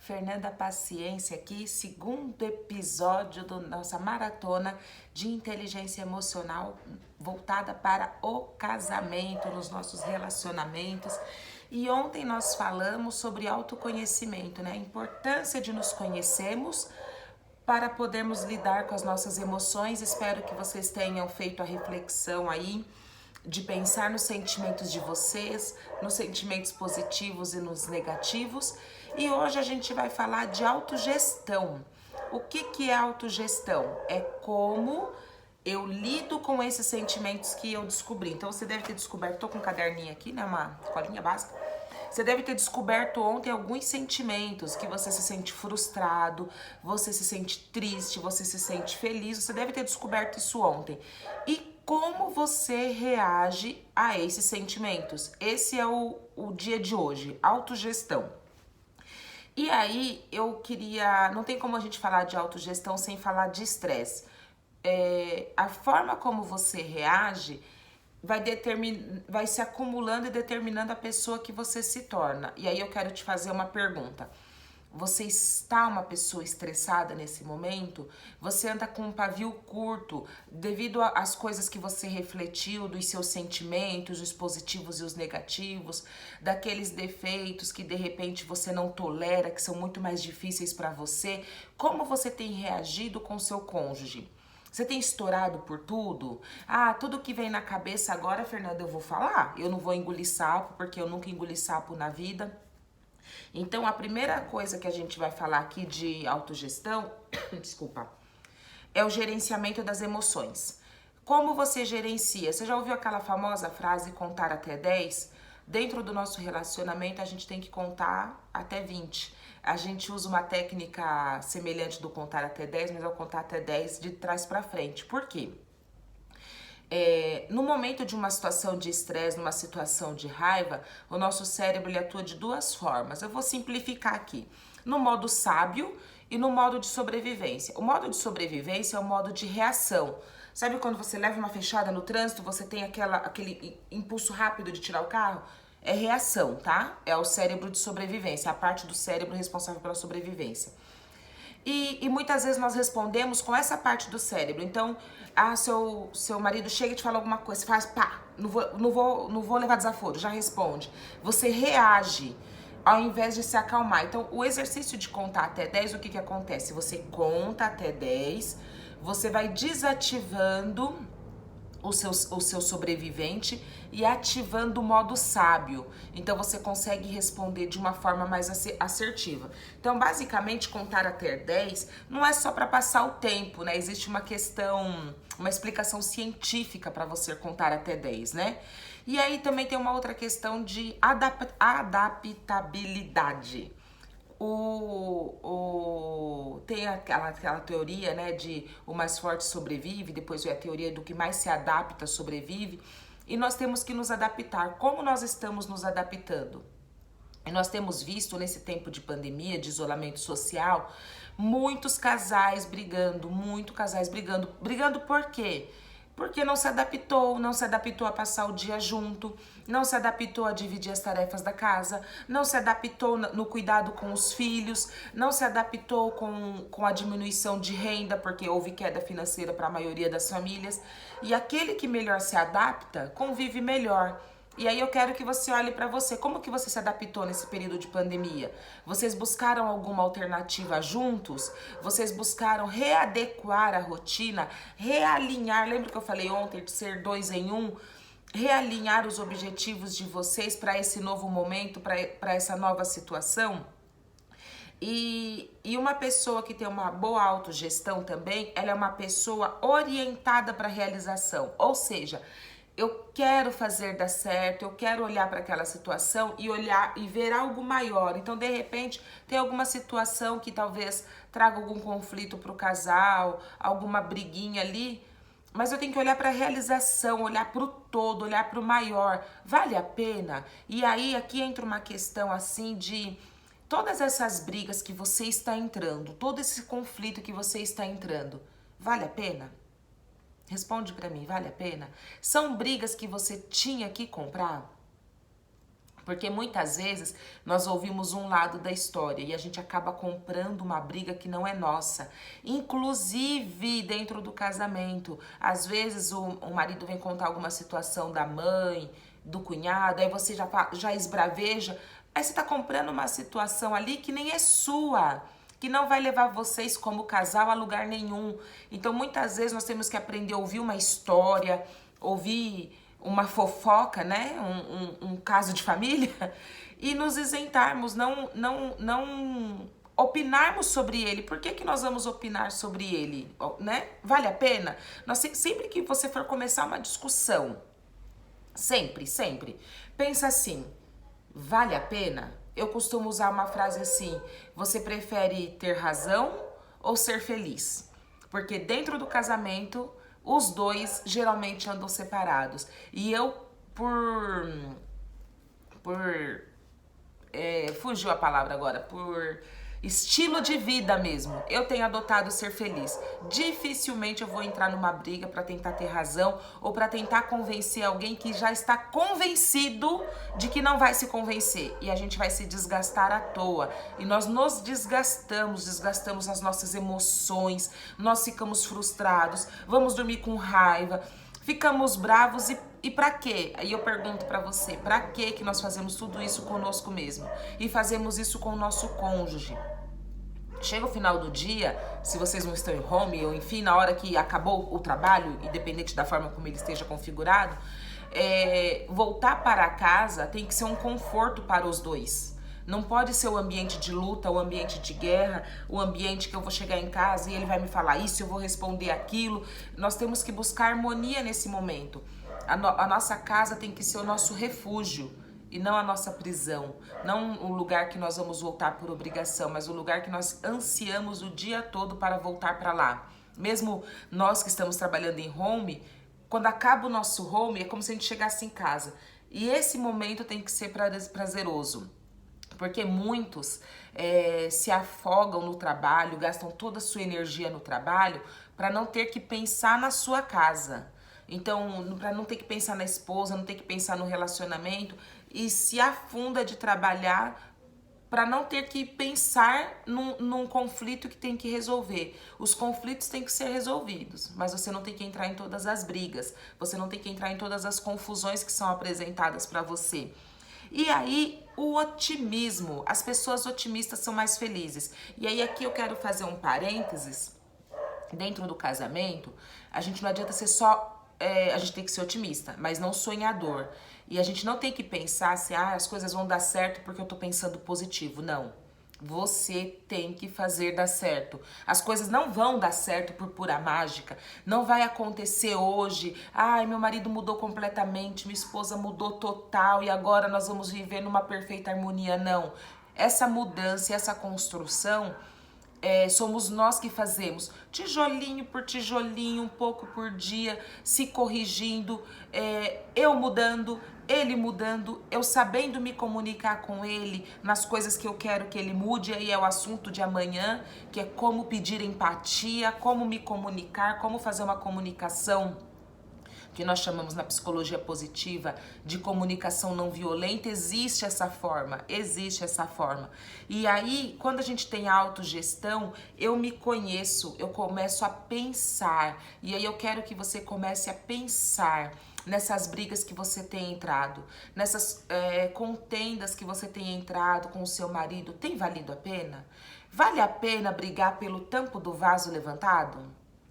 Fernanda Paciência aqui, segundo episódio da nossa maratona de inteligência emocional voltada para o casamento, nos nossos relacionamentos. E ontem nós falamos sobre autoconhecimento, né? A importância de nos conhecermos para podermos lidar com as nossas emoções. Espero que vocês tenham feito a reflexão aí de pensar nos sentimentos de vocês, nos sentimentos positivos e nos negativos. E hoje a gente vai falar de autogestão. O que é autogestão? É como eu lido com esses sentimentos que eu descobri. Então você deve ter descoberto, tô com um caderninho aqui, né, uma colinha básica. Você deve ter descoberto ontem alguns sentimentos, que você se sente frustrado, você se sente triste, você se sente feliz. Você deve ter descoberto isso ontem. E como você reage a esses sentimentos? Esse é o dia de hoje, autogestão. E aí eu queria, não tem como a gente falar de autogestão sem falar de estresse. A forma como você reage vai se acumulando e determinando a pessoa que você se torna. E aí eu quero te fazer uma pergunta. Você está uma pessoa estressada nesse momento? Você anda com um pavio curto devido às coisas que você refletiu, dos seus sentimentos, os positivos e os negativos, daqueles defeitos que de repente você não tolera, que são muito mais difíceis para você? Como você tem reagido com seu cônjuge? Você tem estourado por tudo? Ah, tudo que vem na cabeça agora, Fernanda, eu vou falar. Eu não vou engolir sapo, porque eu nunca engoli sapo na vida. Então, a primeira coisa que a gente vai falar aqui de autogestão, desculpa, é o gerenciamento das emoções. Como você gerencia? Você já ouviu aquela famosa frase contar até 10? Dentro do nosso relacionamento, a gente tem que contar até 20. A gente usa uma técnica semelhante do contar até 10, mas é o contar até 10 de trás para frente. Por quê? No momento de uma situação de estresse, numa situação de raiva, o nosso cérebro ele atua de duas formas. Eu vou simplificar aqui. No modo sábio e no modo de sobrevivência. O modo de sobrevivência é o modo de reação. Sabe quando você leva uma fechada no trânsito, você tem aquele impulso rápido de tirar o carro? É reação, tá? É o cérebro de sobrevivência, a parte do cérebro responsável pela sobrevivência. E muitas vezes nós respondemos com essa parte do cérebro. Então, seu marido chega e te fala alguma coisa, você faz pá, não vou levar desaforo, já responde. Você reage ao invés de se acalmar. Então, o exercício de contar até 10, o que acontece? Você conta até 10, você vai desativando o seu sobrevivente e ativando o modo sábio. Então você consegue responder de uma forma mais assertiva. Então, basicamente, contar até 10 não é só para passar o tempo, né? Existe uma questão, uma explicação científica para você contar até 10, né? E aí também tem uma outra questão de adaptabilidade. Tem aquela teoria, né, de o mais forte sobrevive, depois vem a teoria do que mais se adapta sobrevive, e nós temos que nos adaptar. Como nós estamos nos adaptando? E nós temos visto nesse tempo de pandemia, de isolamento social, muitos casais brigando, brigando por quê? Porque não se adaptou a passar o dia junto, não se adaptou a dividir as tarefas da casa, não se adaptou no cuidado com os filhos, não se adaptou com a diminuição de renda, porque houve queda financeira para a maioria das famílias. E aquele que melhor se adapta, convive melhor. E aí eu quero que você olhe para você. Como que você se adaptou nesse período de pandemia? Vocês buscaram alguma alternativa juntos? Vocês buscaram readequar a rotina, realinhar? Lembra que eu falei ontem de ser 2 em 1? Realinhar os objetivos de vocês para esse novo momento, para essa nova situação? E uma pessoa que tem uma boa autogestão também, ela é uma pessoa orientada para a realização. Ou seja, eu quero fazer dar certo, eu quero olhar para aquela situação e olhar e ver algo maior. Então, de repente, tem alguma situação que talvez traga algum conflito para o casal, alguma briguinha ali, mas eu tenho que olhar para a realização, olhar para o todo, olhar para o maior. Vale a pena? E aí, aqui entra uma questão assim de todas essas brigas que você está entrando, todo esse conflito que você está entrando, vale a pena? Responde pra mim, vale a pena? São brigas que você tinha que comprar? Porque muitas vezes nós ouvimos um lado da história e a gente acaba comprando uma briga que não é nossa. Inclusive dentro do casamento. Às vezes o marido vem contar alguma situação da mãe, do cunhado, aí você já esbraveja. Aí você tá comprando uma situação ali que nem é sua, que não vai levar vocês como casal a lugar nenhum. Então muitas vezes nós temos que aprender a ouvir uma história, ouvir uma fofoca, né? Um caso de família, e nos isentarmos, não opinarmos sobre ele. Por que nós vamos opinar sobre ele, né? Vale a pena? Sempre que você for começar uma discussão, sempre, pensa assim, vale a pena? Eu costumo usar uma frase assim, você prefere ter razão ou ser feliz? Porque dentro do casamento, os dois geralmente andam separados. E eu, fugiu a palavra agora, por estilo de vida mesmo, eu tenho adotado ser feliz. Dificilmente eu vou entrar numa briga para tentar ter razão ou para tentar convencer alguém que já está convencido de que não vai se convencer. E a gente vai se desgastar à toa. E nós nos desgastamos as nossas emoções, nós ficamos frustrados, vamos dormir com raiva, ficamos bravos e pra quê? Aí eu pergunto pra você, pra quê que nós fazemos tudo isso conosco mesmo? E fazemos isso com o nosso cônjuge? Chega o final do dia, se vocês não estão em home, ou enfim, na hora que acabou o trabalho, independente da forma como ele esteja configurado, voltar para casa tem que ser um conforto para os dois. Não pode ser o ambiente de luta, o ambiente de guerra, o ambiente que eu vou chegar em casa e ele vai me falar isso, eu vou responder aquilo. Nós temos que buscar harmonia nesse momento. A nossa casa tem que ser o nosso refúgio e não a nossa prisão. Não o lugar que nós vamos voltar por obrigação, mas o lugar que nós ansiamos o dia todo para voltar para lá. Mesmo nós que estamos trabalhando em home, quando acaba o nosso home, é como se a gente chegasse em casa. E esse momento tem que ser prazeroso. Porque muitos se afogam no trabalho, gastam toda a sua energia no trabalho para não ter que pensar na sua casa. Então, para não ter que pensar na esposa, não ter que pensar no relacionamento e se afunda de trabalhar para não ter que pensar num conflito que tem que resolver. Os conflitos têm que ser resolvidos, mas você não tem que entrar em todas as brigas, você não tem que entrar em todas as confusões que são apresentadas para você. E aí, o otimismo. As pessoas otimistas são mais felizes. E aí, aqui eu quero fazer um parênteses. Dentro do casamento, a gente não adianta ser só... a gente tem que ser otimista, mas não sonhador. E a gente não tem que pensar assim, as coisas vão dar certo porque eu tô pensando positivo. Não. Você tem que fazer dar certo. As coisas não vão dar certo por pura mágica. Não vai acontecer hoje. Ai, meu marido mudou completamente, minha esposa mudou total e agora nós vamos viver numa perfeita harmonia. Não. Essa mudança, essa construção, somos nós que fazemos. Tijolinho por tijolinho, um pouco por dia, se corrigindo, eu mudando, ele mudando, eu sabendo me comunicar com ele nas coisas que eu quero que ele mude, aí é o assunto de amanhã, que é como pedir empatia, como me comunicar, como fazer uma comunicação que nós chamamos na psicologia positiva de comunicação não violenta. Existe essa forma. E aí, quando a gente tem autogestão, eu me conheço, eu começo a pensar, e aí eu quero que você comece a pensar nessas brigas que você tem entrado, nessas contendas que você tem entrado com o seu marido. Tem valido a pena? Vale a pena brigar pelo tampo do vaso levantado?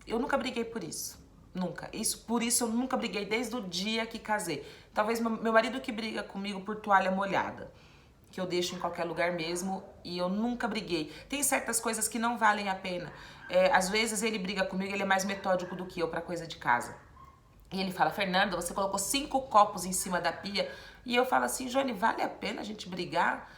Eu nunca briguei por isso. Nunca. Por isso eu nunca briguei desde o dia que casei. Talvez meu marido que briga comigo por toalha molhada, que eu deixo em qualquer lugar mesmo, e eu nunca briguei. Tem certas coisas que não valem a pena. Às vezes ele briga comigo, ele é mais metódico do que eu pra coisa de casa. E ele fala, Fernanda, você colocou 5 copos em cima da pia. E eu falo assim, Johnny, vale a pena a gente brigar?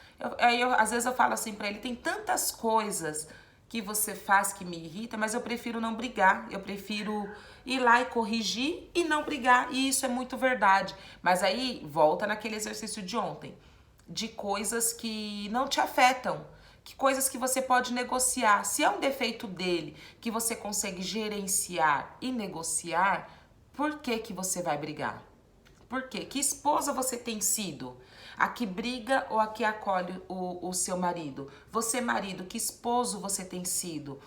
Às vezes eu falo assim pra ele, tem tantas coisas que você faz que me irrita, mas eu prefiro não brigar, eu prefiro ir lá e corrigir e não brigar, e isso é muito verdade. Mas aí volta naquele exercício de ontem, de coisas que não te afetam, que coisas que você pode negociar. Se é um defeito dele que você consegue gerenciar e negociar, por que você vai brigar? Por quê? Que esposa você tem sido? A que briga ou a que acolhe o seu marido? Você, marido, que esposo você tem sido?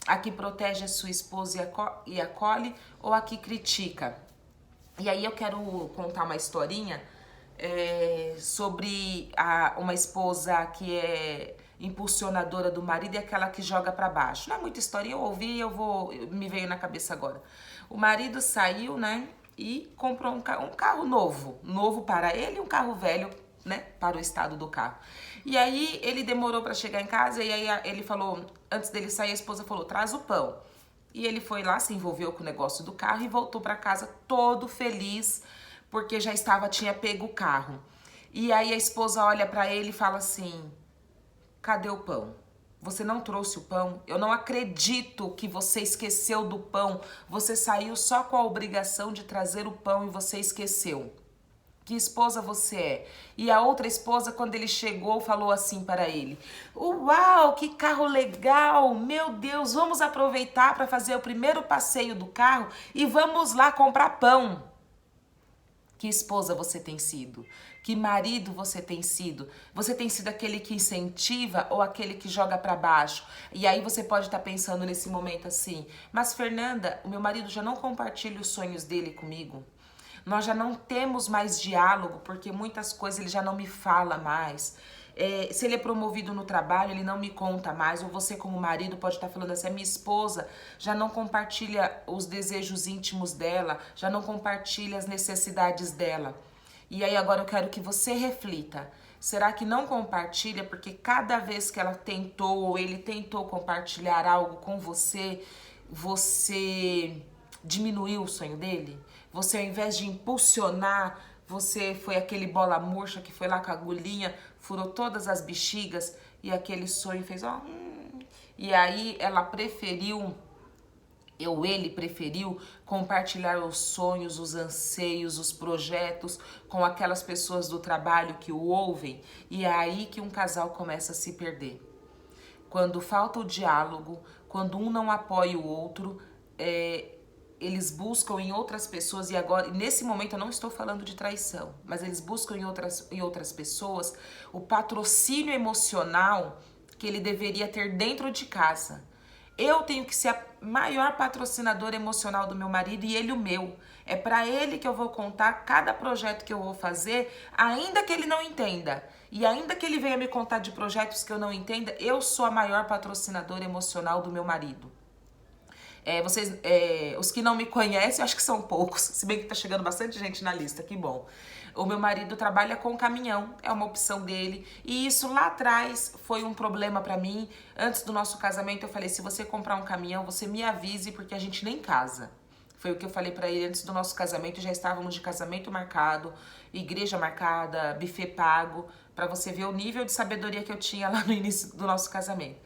A que protege a sua esposa e acolhe ou a que critica? E aí eu quero contar uma historinha sobre uma esposa que é impulsionadora do marido e aquela que joga para baixo. Não é muita história, eu ouvi e me veio na cabeça agora. O marido saiu, né, e comprou um carro novo para ele e um carro velho, né, para o estado do carro. E aí ele demorou para chegar em casa e aí ele falou, antes dele sair, a esposa falou, traz o pão. E ele foi lá, se envolveu com o negócio do carro e voltou para casa todo feliz, porque tinha pego o carro. E aí a esposa olha para ele e fala assim, cadê o pão? Você não trouxe o pão? Eu não acredito que você esqueceu do pão. Você saiu só com a obrigação de trazer o pão e você esqueceu. Que esposa você é? E a outra esposa, quando ele chegou, falou assim para ele, uau, que carro legal, meu Deus, vamos aproveitar para fazer o primeiro passeio do carro e vamos lá comprar pão. Que esposa você tem sido? Que marido você tem sido? Você tem sido aquele que incentiva ou aquele que joga para baixo? E aí você pode estar pensando nesse momento assim, mas Fernanda, o meu marido já não compartilha os sonhos dele comigo. Nós já não temos mais diálogo, porque muitas coisas ele já não me fala mais. Se ele é promovido no trabalho, ele não me conta mais. Ou você, como marido, pode estar falando assim, a minha esposa já não compartilha os desejos íntimos dela, já não compartilha as necessidades dela. E aí agora eu quero que você reflita. Será que não compartilha porque cada vez que ela tentou ou ele tentou compartilhar algo com você, você diminuiu o sonho dele? Você, ao invés de impulsionar, você foi aquele bola murcha que foi lá com a agulhinha, furou todas as bexigas e aquele sonho fez ó. E aí ele preferiu compartilhar os sonhos, os anseios, os projetos com aquelas pessoas do trabalho que o ouvem. E é aí que um casal começa a se perder. Quando falta o diálogo, quando um não apoia o outro, eles buscam em outras pessoas, e agora, nesse momento eu não estou falando de traição, mas eles buscam em outras pessoas o patrocínio emocional que ele deveria ter dentro de casa. Eu tenho que ser a maior patrocinadora emocional do meu marido e ele o meu. É para ele que eu vou contar cada projeto que eu vou fazer, ainda que ele não entenda. E ainda que ele venha me contar de projetos que eu não entenda, eu sou a maior patrocinadora emocional do meu marido. Os que não me conhecem, eu acho que são poucos, se bem que tá chegando bastante gente na lista, que bom. O meu marido trabalha com caminhão, é uma opção dele, e isso lá atrás foi um problema pra mim. Antes do nosso casamento eu falei, se você comprar um caminhão, você me avise, porque a gente nem casa. Foi o que eu falei pra ele antes do nosso casamento, já estávamos de casamento marcado, igreja marcada, buffet pago, pra você ver o nível de sabedoria que eu tinha lá no início do nosso casamento.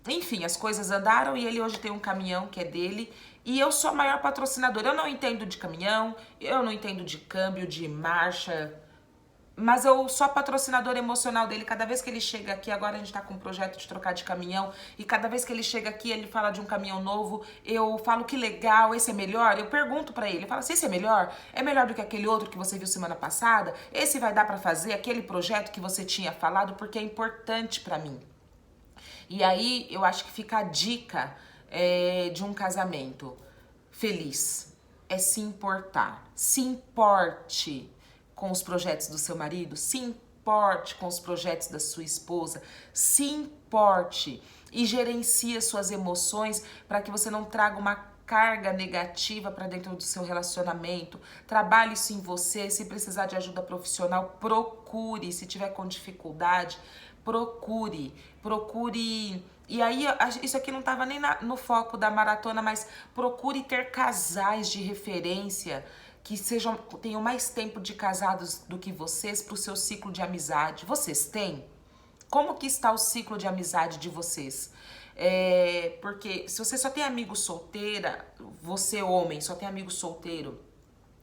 Enfim, as coisas andaram e ele hoje tem um caminhão que é dele e eu sou a maior patrocinadora. Eu não entendo de caminhão, eu não entendo de câmbio, de marcha, mas eu sou a patrocinadora emocional dele. Cada vez que ele chega aqui, agora a gente tá com um projeto de trocar de caminhão, e cada vez que ele chega aqui, ele fala de um caminhão novo, eu falo que legal, esse é melhor, eu pergunto pra ele, fala assim, esse é melhor? É melhor do que aquele outro que você viu semana passada? Esse vai dar pra fazer aquele projeto que você tinha falado, porque é importante pra mim. E aí eu acho que fica a dica de um casamento feliz é se importar. Se importe com os projetos do seu marido, se importe com os projetos da sua esposa, se importe e gerencie as suas emoções para que você não traga uma carga negativa para dentro do seu relacionamento. Trabalhe isso em você. Se precisar de ajuda profissional, procure. Se tiver com dificuldade, procure. E aí, isso aqui não estava nem no foco da maratona, mas procure ter casais de referência que tenham mais tempo de casados do que vocês para o seu ciclo de amizade. Vocês têm? Como que está o ciclo de amizade de vocês? Porque se você só tem amigo solteira, você homem só tem amigo solteiro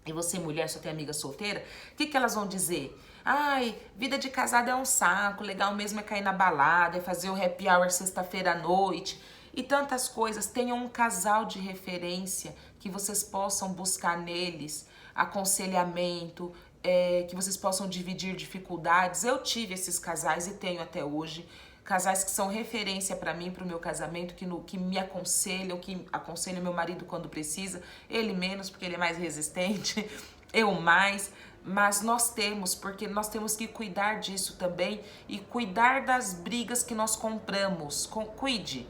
e você mulher só tem amiga solteira, o que elas vão dizer? Ai, vida de casado é um saco, legal mesmo é cair na balada, é fazer o happy hour sexta-feira à noite e tantas coisas. Tenham um casal de referência que vocês possam buscar neles aconselhamento, que vocês possam dividir dificuldades. Eu tive esses casais e tenho até hoje. Casais que são referência para mim, para o meu casamento, que me aconselham, que aconselham meu marido quando precisa. Ele menos, porque ele é mais resistente, eu mais. Mas nós temos, porque nós temos que cuidar disso também e cuidar das brigas que nós compramos. Cuide.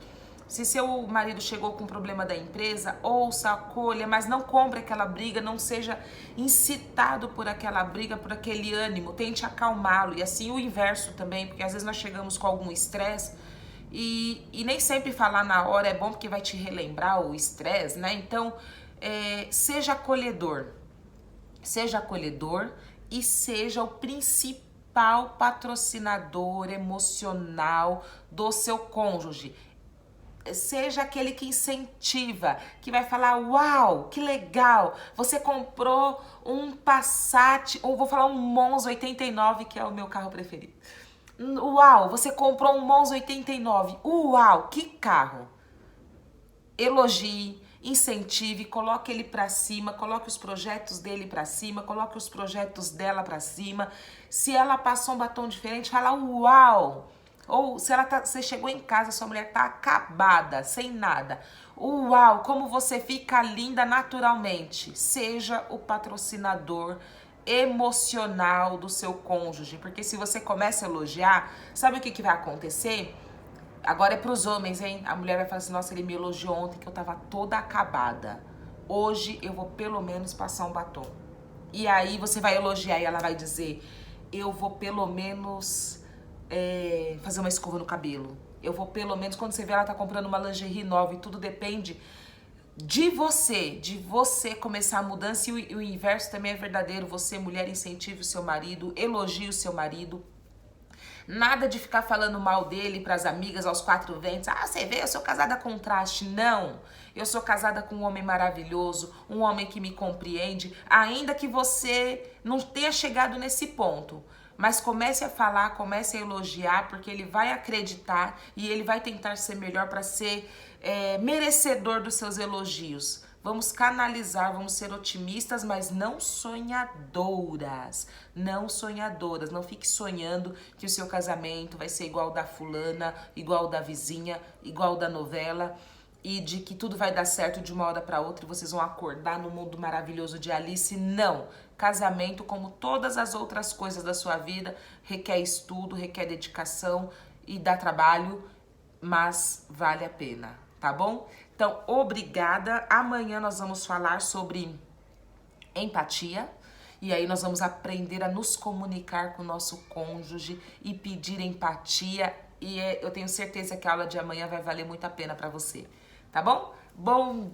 Se seu marido chegou com um problema da empresa, ouça, acolha, mas não compre aquela briga, não seja incitado por aquela briga, por aquele ânimo, tente acalmá-lo. E assim o inverso também, porque às vezes nós chegamos com algum estresse e nem sempre falar na hora é bom, porque vai te relembrar o estresse, né? Então, seja acolhedor e seja o principal patrocinador emocional do seu cônjuge. Seja aquele que incentiva, que vai falar, uau, que legal, você comprou um Passat, ou vou falar um Monza 89, que é o meu carro preferido. Uau, você comprou um Monza 89, uau, que carro. Elogie, incentive, coloque ele pra cima, coloque os projetos dele pra cima, coloque os projetos dela pra cima. Se ela passou um batom diferente, fala, uau. Ou se você chegou em casa, sua mulher tá acabada, sem nada. Uau, como você fica linda naturalmente. Seja o patrocinador emocional do seu cônjuge. Porque se você começa a elogiar, sabe o que vai acontecer? Agora é pros homens, hein? A mulher vai falar assim, nossa, ele me elogiou ontem que eu tava toda acabada. Hoje eu vou pelo menos passar um batom. E aí você vai elogiar e ela vai dizer, eu vou pelo menos... fazer uma escova no cabelo. Eu vou pelo menos, quando você vê ela tá comprando uma lingerie nova e tudo depende de você começar a mudança e o inverso também é verdadeiro. Você, mulher, incentive o seu marido, elogie o seu marido. Nada de ficar falando mal dele pras amigas aos quatro ventos. Ah, você vê, eu sou casada com traste. Não, eu sou casada com um homem maravilhoso, um homem que me compreende, ainda que você não tenha chegado nesse ponto. Mas comece a falar, comece a elogiar, porque ele vai acreditar e ele vai tentar ser melhor para ser merecedor dos seus elogios. Vamos canalizar, vamos ser otimistas, mas não sonhadoras. Não sonhadoras. Não fique sonhando que o seu casamento vai ser igual da fulana, igual da vizinha, igual da novela. E de que tudo vai dar certo de uma hora para outra e vocês vão acordar no mundo maravilhoso de Alice. Não! Casamento, como todas as outras coisas da sua vida, requer estudo, requer dedicação e dá trabalho, mas vale a pena, tá bom? Então, obrigada. Amanhã nós vamos falar sobre empatia. E aí nós vamos aprender a nos comunicar com o nosso cônjuge e pedir empatia. E eu tenho certeza que a aula de amanhã vai valer muito a pena para você. Tá bom? Bom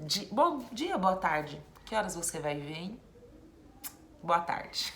dia, boa tarde. Que horas você vai ver, hein? Boa tarde.